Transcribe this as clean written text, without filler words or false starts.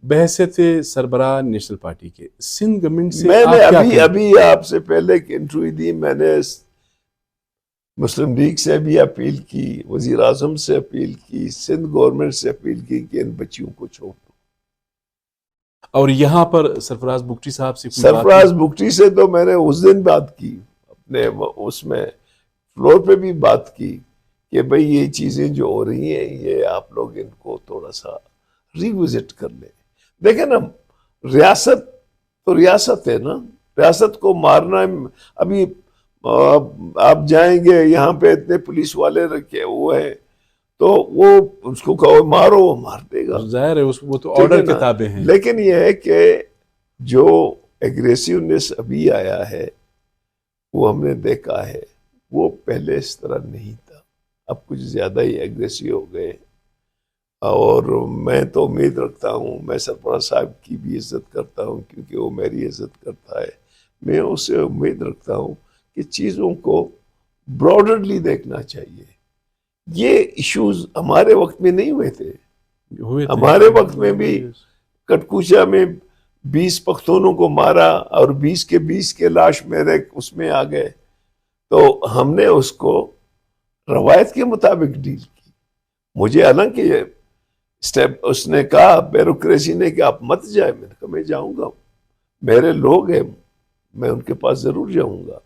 بحیثیت سربراہ national party کے سندھ گورنمنٹ سے میں نے آپ کیا ابھی آپ سے پہلے ایک انٹرویو دی، میں نے مسلم لیگ سے بھی اپیل کی، وزیر اعظم سے اپیل کی، سندھ گورنمنٹ سے اپیل کی کہ ان بچیوں کو چھوڑ دو. اور یہاں پر سرفراز بگٹی صاحب سے کوئی بات سرفراز بگٹی سے تو میں نے اس دن بات کی، اپنے اس میں فلور پہ بھی بات کی کہ بھئی یہ چیزیں جو ہو رہی ہیں یہ آپ لوگ ان کو تھوڑا سا ریوزٹ کر لیں. دیکھیں نا، ریاست تو ریاست ہے نا، ریاست کو مارنا. ابھی آپ جائیں گے یہاں پہ اتنے پولیس والے رکھے ہوئے ہیں تو وہ اس کو کہو مارو، وہ مار دے گا، ظاہر ہے وہ تو آرڈر کے تابع ہیں. لیکن یہ ہے کہ جو ایگریسیونیس ابھی آیا ہے وہ ہم نے دیکھا ہے، وہ پہلے اس طرح نہیں تھا، اب کچھ زیادہ ہی ایگریسیو ہو گئے. اور میں تو امید رکھتا ہوں، میں سرفراز صاحب کی بھی عزت کرتا ہوں کیونکہ وہ میری عزت کرتا ہے، میں اس سے امید رکھتا ہوں کہ چیزوں کو براڈرلی دیکھنا چاہیے. یہ ایشوز ہمارے وقت میں نہیں ہوئے تھے. ہمارے وقت میں بھی کٹکوچا میں 20 پختونوں کو مارا اور 20 کے لاش میرے اس میں آ گئے، تو ہم نے اس کو روایت کے مطابق ڈیل کی. مجھے حالانکہ اس نے کہا، بیوروکریسی نے کہ آپ مت جائیں، میں نے کہا میں جاؤں گا، میرے لوگ ہیں، میں ان کے پاس ضرور جاؤں گا.